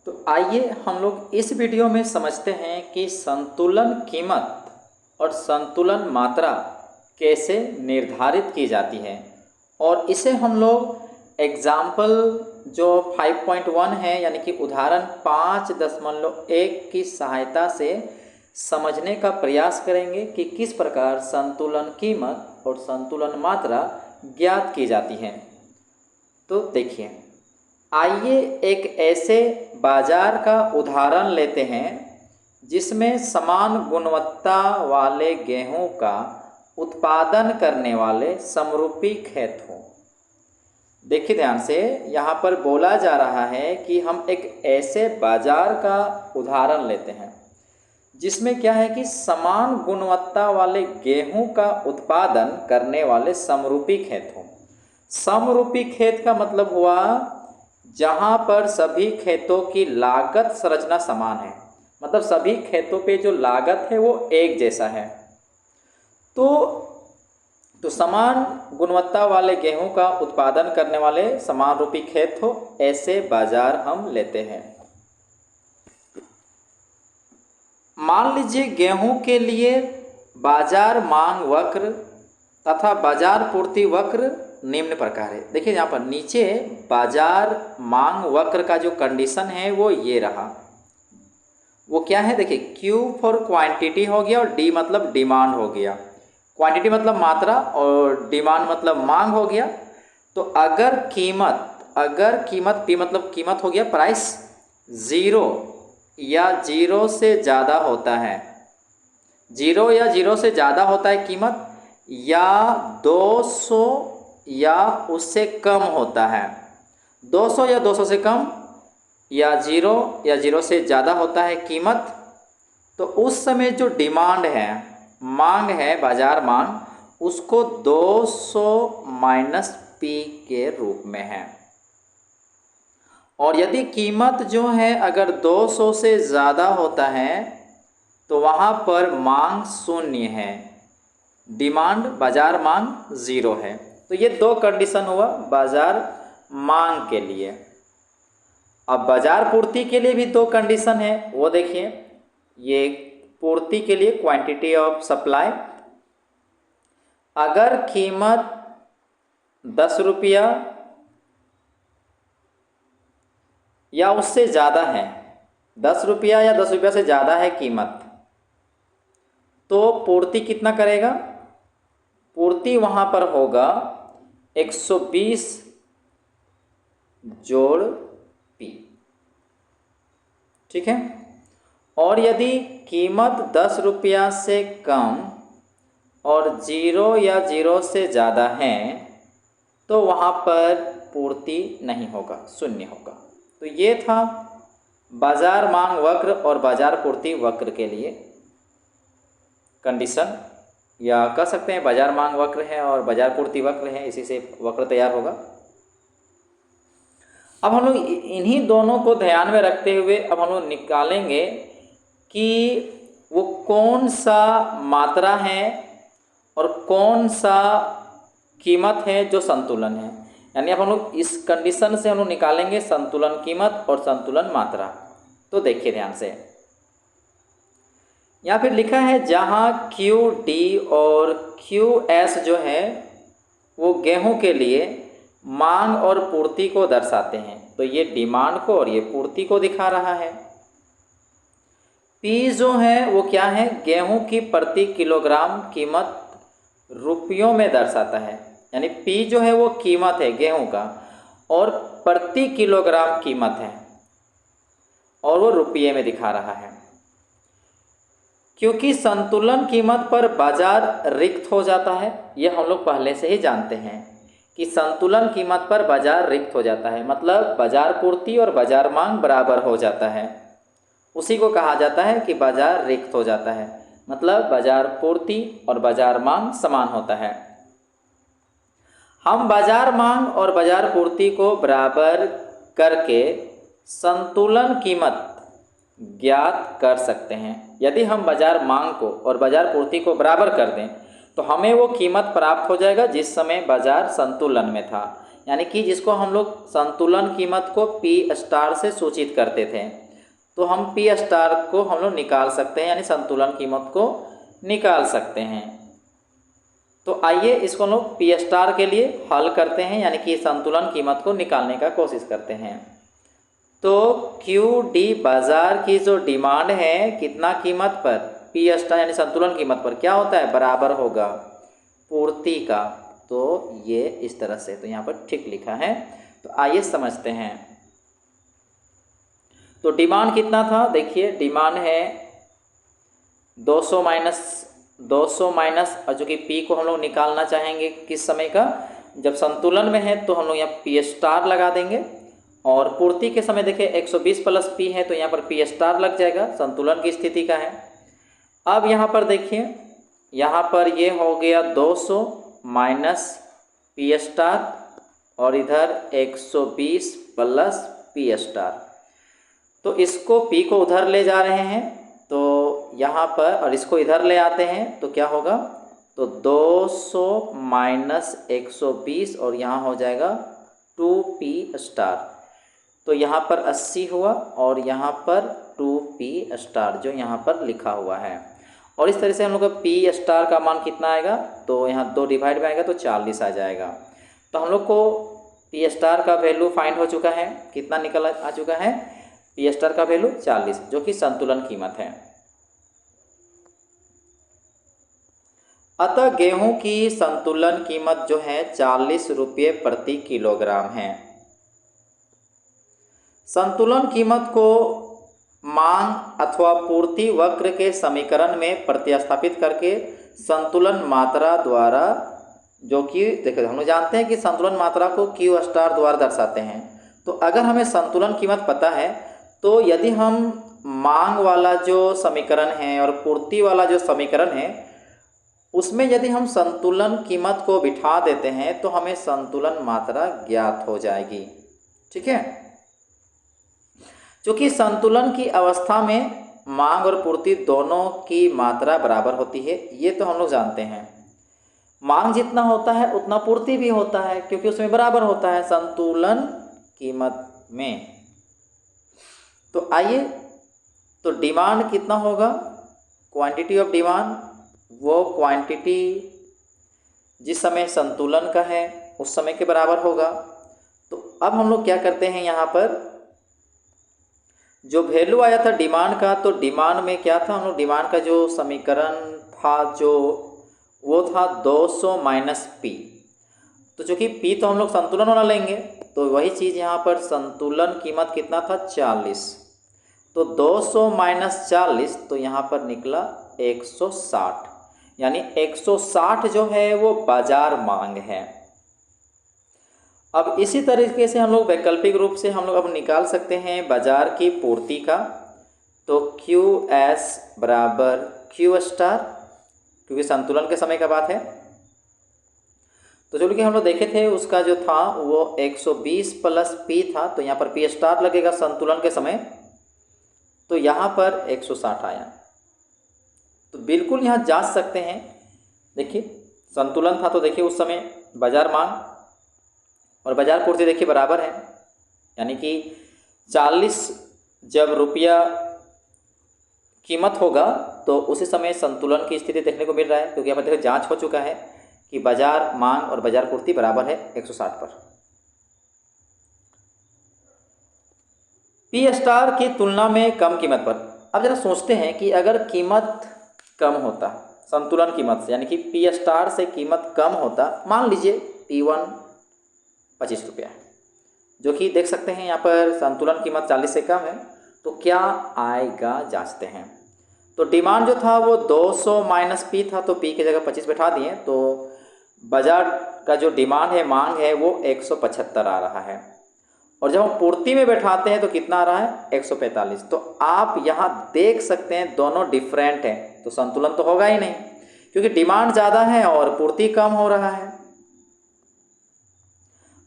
तो आइए हम लोग इस वीडियो में समझते हैं कि संतुलन कीमत और संतुलन मात्रा कैसे निर्धारित की जाती है, और इसे हम लोग एग्जाम्पल जो 5.1 है यानी कि उदाहरण 5.1 की सहायता से समझने का प्रयास करेंगे कि किस प्रकार संतुलन कीमत और संतुलन मात्रा ज्ञात की जाती है। तो देखिए, आइए एक ऐसे बाजार का उदाहरण लेते हैं जिसमें समान गुणवत्ता वाले गेहूं का उत्पादन करने वाले समरूपी खेत हों। देखिए ध्यान से, यहाँ पर बोला जा रहा है कि हम एक ऐसे बाजार का उदाहरण लेते हैं जिसमें क्या है कि समान गुणवत्ता वाले गेहूं का उत्पादन करने वाले समरूपी खेत हों। समरूपी खेत का मतलब हुआ जहाँ पर सभी खेतों की लागत संरचना समान है, मतलब सभी खेतों पे जो लागत है वो एक जैसा है। तो समान गुणवत्ता वाले गेहूं का उत्पादन करने वाले समान रूपी खेत हो, ऐसे बाजार हम लेते हैं। मान लीजिए गेहूं के लिए बाजार मांग वक्र तथा बाजार पूर्ति वक्र निम्न प्रकार है। देखिए यहाँ पर नीचे बाजार मांग वक्र का जो कंडीशन है वो ये रहा। वो क्या है, देखिए Q फॉर क्वांटिटी हो गया और D मतलब डिमांड हो गया। क्वांटिटी मतलब मात्रा और डिमांड मतलब मांग हो गया। तो अगर कीमत P मतलब कीमत हो गया, प्राइस 0 या 0 से ज़्यादा होता है, 0 या 0 से ज़्यादा होता है कीमत, या 200 या उससे कम होता है, 200 या 200 से कम, या 0 या 0 से ज़्यादा होता है कीमत, तो उस समय जो डिमांड है, मांग है, बाजार मांग, उसको 200 माइनस P के रूप में है। और यदि कीमत जो है अगर 200 से ज़्यादा होता है तो वहाँ पर मांग 0 है, डिमांड बाजार मांग 0 है। तो ये दो कंडीशन हुआ बाजार मांग के लिए। अब बाजार पूर्ति के लिए भी दो कंडीशन है, वो देखिए। ये पूर्ति के लिए क्वांटिटी ऑफ सप्लाई, अगर कीमत 10 रुपया या उससे ज़्यादा है, 10 रुपया या 10 रुपया से ज़्यादा है कीमत, तो पूर्ति कितना करेगा, पूर्ति वहाँ पर होगा 120 जोड़ P, ठीक है। और यदि कीमत 10 रुपया से कम और 0 या 0 से ज़्यादा है तो वहाँ पर पूर्ति नहीं होगा, 0 होगा। तो ये था बाजार मांग वक्र और बाजार पूर्ति वक्र के लिए कंडीशन, या कह सकते हैं बाजार मांग वक्र है और बाजार पूर्ति वक्र है, इसी से वक्र तैयार होगा। अब हम लोग इन्हीं दोनों को ध्यान में रखते हुए अब हम लोग निकालेंगे कि वो कौन सा मात्रा है और कौन सा कीमत है जो संतुलन है। यानी अब हम लोग इस कंडीशन से हम लोग निकालेंगे संतुलन कीमत और संतुलन मात्रा। तो देखिए ध्यान से, यहाँ फिर लिखा है जहाँ QD और QS जो है वो गेहूं के लिए मांग और पूर्ति को दर्शाते हैं। तो ये डिमांड को और ये पूर्ति को दिखा रहा है। P जो है वो क्या है, गेहूं की प्रति किलोग्राम कीमत रुपयों में दर्शाता है। यानी P जो है वो कीमत है गेहूं का और प्रति किलोग्राम कीमत है और वो रुपये में दिखा रहा है। क्योंकि संतुलन कीमत पर बाजार रिक्त हो जाता है, यह हम लोग पहले से ही जानते हैं कि संतुलन कीमत पर बाजार रिक्त हो जाता है, मतलब बाजार पूर्ति और बाजार मांग बराबर हो जाता है। उसी को कहा जाता है कि बाजार रिक्त हो जाता है, मतलब बाजार पूर्ति और बाजार मांग समान होता है। हम बाजार मांग और बाजार पूर्ति को बराबर करके संतुलन कीमत ज्ञात कर सकते हैं। यदि हम बाजार मांग को और बाजार पूर्ति को बराबर कर दें तो हमें वो कीमत प्राप्त हो जाएगा जिस समय बाजार संतुलन में था। यानी कि जिसको हम लोग संतुलन कीमत को पी स्टार से सूचित करते थे, तो हम पी स्टार को हम लोग निकाल सकते हैं, यानी संतुलन कीमत को निकाल सकते हैं। तो आइए इसको हम लोग पी स्टार के लिए हल करते हैं, यानी कि संतुलन कीमत को निकालने का कोशिश करते हैं। तो क्यू डी बाजार की जो डिमांड है कितना कीमत पर, पी स्टार यानी संतुलन कीमत पर क्या होता है, बराबर होगा पूर्ति का। तो ये इस तरह से, तो यहाँ पर ठीक लिखा है। तो आइए समझते हैं। तो डिमांड कितना था, देखिए डिमांड है 200 माइनस जो कि पी को हम लोग निकालना चाहेंगे किस समय का, जब संतुलन में है, तो हम लोग यहाँ पी स्टार लगा देंगे। और पूर्ति के समय देखिए 120 प्लस पी है, तो यहाँ पर पी स्टार लग जाएगा, संतुलन की स्थिति का है। अब यहाँ पर देखिए, यहाँ पर ये हो गया 200 माइनस पी स्टार और इधर 120 प्लस पी स्टार। तो इसको पी को उधर ले जा रहे हैं, तो यहाँ पर, और इसको इधर ले आते हैं तो क्या होगा, तो 200 माइनस 120 और यहाँ हो जाएगा 2p स्टार। तो यहाँ पर 80 हुआ और यहाँ पर 2p स्टार जो यहाँ पर लिखा हुआ है। और इस तरह से हम लोग का पी स्टार का मान कितना आएगा, तो यहाँ 2 डिवाइड में आएगा तो 40 आ जाएगा। तो हम लोग को पी स्टार का वैल्यू फाइंड हो चुका है, कितना निकल आ चुका है, पी स्टार का वैल्यू 40, जो कि संतुलन कीमत है। अतः गेहूं की संतुलन कीमत जो है 40 रुपये प्रति किलोग्राम है। संतुलन कीमत को मांग अथवा पूर्ति वक्र के समीकरण में प्रतिस्थापित करके संतुलन मात्रा द्वारा, जो कि देखो हम लोग जानते हैं कि संतुलन मात्रा को क्यू स्टार द्वारा दर्शाते हैं। तो अगर हमें संतुलन कीमत पता है, तो यदि हम मांग वाला जो समीकरण है और पूर्ति वाला जो समीकरण है, उसमें यदि हम संतुलन कीमत को बिठा देते हैं तो हमें संतुलन मात्रा ज्ञात हो जाएगी। ठीक है, क्योंकि संतुलन की अवस्था में मांग और पूर्ति दोनों की मात्रा बराबर होती है, ये तो हम लोग जानते हैं। मांग जितना होता है उतना पूर्ति भी होता है, क्योंकि उसमें बराबर होता है संतुलन कीमत में। तो आइए, तो डिमांड कितना होगा, क्वांटिटी ऑफ डिमांड, वो क्वांटिटी जिस समय संतुलन का है उस समय के बराबर होगा। तो अब हम लोग क्या करते हैं, यहाँ पर जो वैल्यू आया था डिमांड का, तो डिमांड में क्या था, हम लोग डिमांड का जो समीकरण था जो वो था 200 माइनस पी। तो चूँकि पी तो हम लोग संतुलन वाला लेंगे, तो वही चीज़ यहाँ पर संतुलन कीमत कितना था 40। तो 200 माइनस 40, तो यहाँ पर निकला 160, यानी 160 जो है वो बाजार मांग है। अब इसी तरीके से हम लोग वैकल्पिक रूप से हम लोग अब निकाल सकते हैं बाजार की पूर्ति का। तो क्यू एस बराबर क्यू स्टार, क्योंकि संतुलन के समय का बात है। तो जो कि हम लोग देखे थे उसका जो था वो 120 प्लस पी था, तो यहाँ पर पी स्टार लगेगा संतुलन के समय, तो यहाँ पर 160 आया। तो बिल्कुल यहाँ जांच सकते हैं, देखिए संतुलन था तो देखिए उस समय बाजार मांग और बाजार पूर्ति देखिए बराबर है, यानी कि 40 जब रुपया कीमत होगा तो उसी समय संतुलन की स्थिति देखने को मिल रहा है, क्योंकि यहाँ पर देखिए जांच हो चुका है कि बाजार मांग और बाजार पूर्ति बराबर है 160 पर। पी स्टार की तुलना में कम कीमत पर। अब जरा सोचते हैं कि अगर कीमत कम होता संतुलन कीमत से, यानी कि पी स्टार से कीमत कम होता, मान लीजिए P1 25 रुपया है, जो कि देख सकते हैं यहाँ पर संतुलन कीमत 40 से कम है, तो क्या आएगा जांचते हैं। तो डिमांड जो था वो 200 माइनस पी था, तो पी की जगह 25 बैठा दिए, तो बाजार का जो डिमांड है मांग है वो 175 आ रहा है, और जब हम पूर्ति में बैठाते हैं तो कितना आ रहा है 145। तो आप यहाँ देख सकते हैं दोनों डिफरेंट हैं, तो संतुलन तो होगा ही नहीं, क्योंकि डिमांड ज़्यादा है और पूर्ति कम हो रहा है।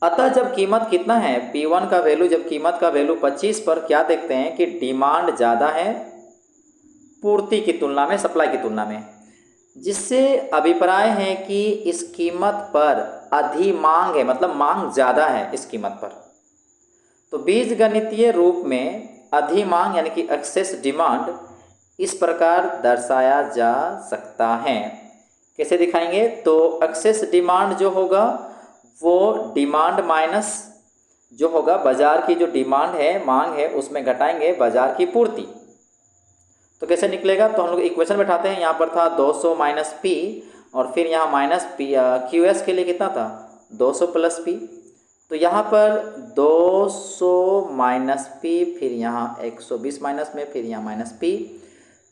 अतः जब कीमत कितना है P1 का वैल्यू, जब कीमत का वैल्यू 25 पर, क्या देखते हैं कि डिमांड ज़्यादा है पूर्ति की तुलना में, सप्लाई की तुलना में, जिससे अभिप्राय है कि इस कीमत पर अधिमांग है, मतलब मांग ज़्यादा है इस कीमत पर। तो बीजगणितीय रूप में अधिमांग यानी कि एक्सेस डिमांड इस प्रकार दर्शाया जा सकता है। कैसे दिखाएंगे? तो एक्सेस डिमांड जो होगा वो डिमांड माइनस जो होगा बाजार की जो डिमांड है, मांग है, उसमें घटाएंगे बाजार की पूर्ति। तो कैसे निकलेगा? तो हम लोग इक्वेशन बैठाते हैं। यहाँ पर था 200 माइनस पी और फिर यहाँ माइनस पी, क्यू एस के लिए कितना था 200 प्लस पी। तो यहाँ पर 200 माइनस पी, फिर यहाँ 120 माइनस में, फिर यहाँ माइनस पी।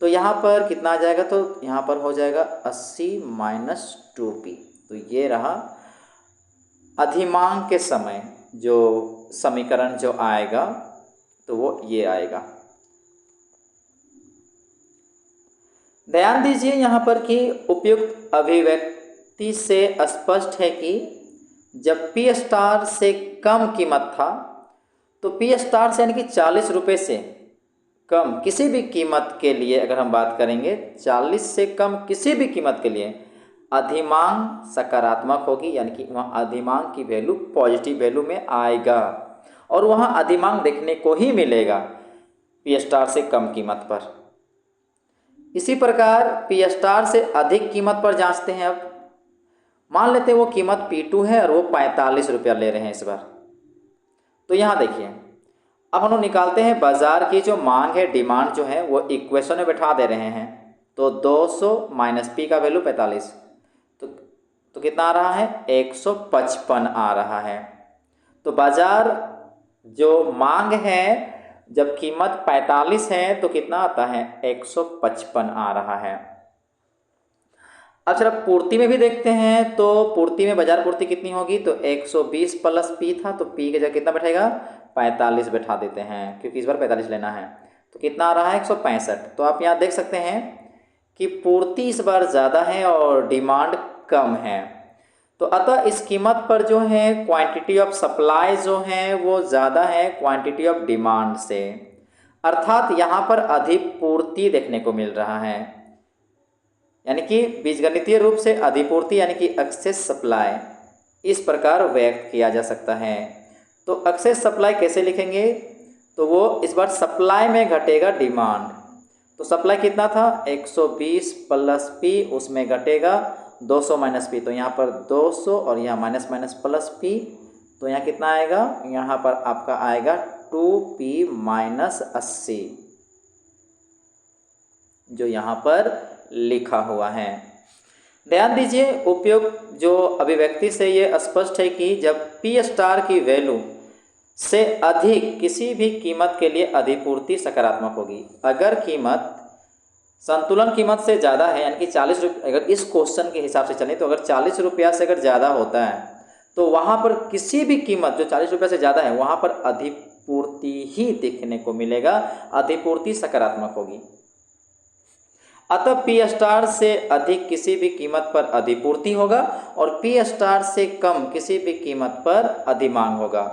तो यहाँ पर कितना आ जाएगा? तो यहाँ पर हो जाएगा 80 माइनस 2p। तो ये रहा अधिमांग के समय जो समीकरण जो आएगा, तो वो ये आएगा। ध्यान दीजिए यहाँ पर कि उपयुक्त अभिव्यक्ति से स्पष्ट है कि जब पी स्टार से कम कीमत था, तो पी स्टार से यानी कि 40 रुपये से कम किसी भी कीमत के लिए अगर हम बात करेंगे, 40 से कम किसी भी कीमत के लिए अधिमांग सकारात्मक होगी, यानी कि वहाँ अधिमांग की वैल्यू पॉजिटिव वैल्यू में आएगा और वहाँ अधिमांग देखने को ही मिलेगा पी स्टार से कम कीमत पर। इसी प्रकार पी स्टार से अधिक कीमत पर जांचते हैं। अब मान लेते हैं वो कीमत P2 है और वो 45 रुपया ले रहे हैं इस बार। तो यहाँ देखिए, अब हम लोग निकालते हैं बाजार की जो मांग है, डिमांड जो है, वो इक्वेशन में बैठा दे रहे हैं। तो 200 माइनस पी का वैल्यू 45, तो कितना आ रहा है 155 आ रहा है। तो बाजार जो मांग है, जब कीमत 45 है तो कितना आता है 155 आ रहा है। अब चलो पूर्ति में भी देखते हैं। तो पूर्ति में बाजार पूर्ति कितनी होगी? तो 120 प्लस पी था, तो पी के जगह कितना बैठेगा 45 बैठा देते हैं, क्योंकि इस बार 45 लेना है। तो कितना आ रहा है 165। तो आप यहाँ देख सकते हैं कि पूर्ति इस बार ज़्यादा है और डिमांड कम है। तो अतः इस कीमत पर जो है क्वांटिटी ऑफ सप्लाई जो है वो ज़्यादा है क्वांटिटी ऑफ डिमांड से, अर्थात यहाँ पर अधिक पूर्ति देखने को मिल रहा है। यानी कि बीजगणितीय रूप से अधिपूर्ति यानी कि एक्सेस सप्लाई इस प्रकार व्यक्त किया जा सकता है। तो एक्सेस सप्लाई कैसे लिखेंगे? तो वो इस बार सप्लाई में घटेगा डिमांड। तो सप्लाई कितना था 120 प्लस पी, उसमें घटेगा 200 माइनस पी। तो यहाँ पर 200 और यहाँ माइनस माइनस प्लस पी, तो यहाँ कितना आएगा? यहाँ पर आपका आएगा 2p माइनस 80, जो यहाँ पर लिखा हुआ है। ध्यान दीजिए, उपयुक्त जो अभिव्यक्ति से ये स्पष्ट है कि जब पी स्टार की वैल्यू से अधिक किसी भी कीमत के लिए अधिपूर्ति सकारात्मक होगी। अगर कीमत संतुलन कीमत से ज़्यादा है, यानी कि 40 रुपये, अगर इस क्वेश्चन के हिसाब से चलें तो अगर 40 रुपया से अगर ज़्यादा होता है तो वहाँ पर किसी भी कीमत जो 40 रुपये से ज़्यादा है वहाँ पर अधिपूर्ति ही देखने को मिलेगा, अधिपूर्ति सकारात्मक होगी। अतः पी स्टार से अधिक किसी भी कीमत पर अधिपूर्ति होगा और पी स्टार से कम किसी भी कीमत पर अधिमांग होगा।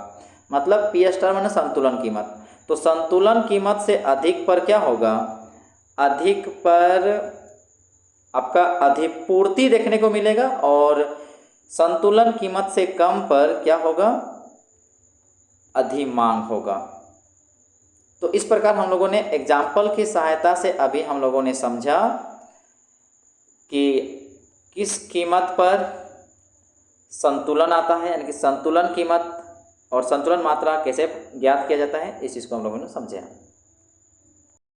मतलब पी स्टार माने संतुलन कीमत, तो संतुलन कीमत से अधिक पर क्या होगा? अधिक पर आपका अधिपूर्ति देखने को मिलेगा और संतुलन कीमत से कम पर क्या होगा? अधिमांग होगा। तो इस प्रकार हम लोगों ने एग्जाम्पल की सहायता से अभी हम लोगों ने समझा कि किस कीमत पर संतुलन आता है, यानी कि संतुलन कीमत और संतुलन मात्रा कैसे ज्ञात किया जाता है, इस चीज़ को हम लोगों ने समझा।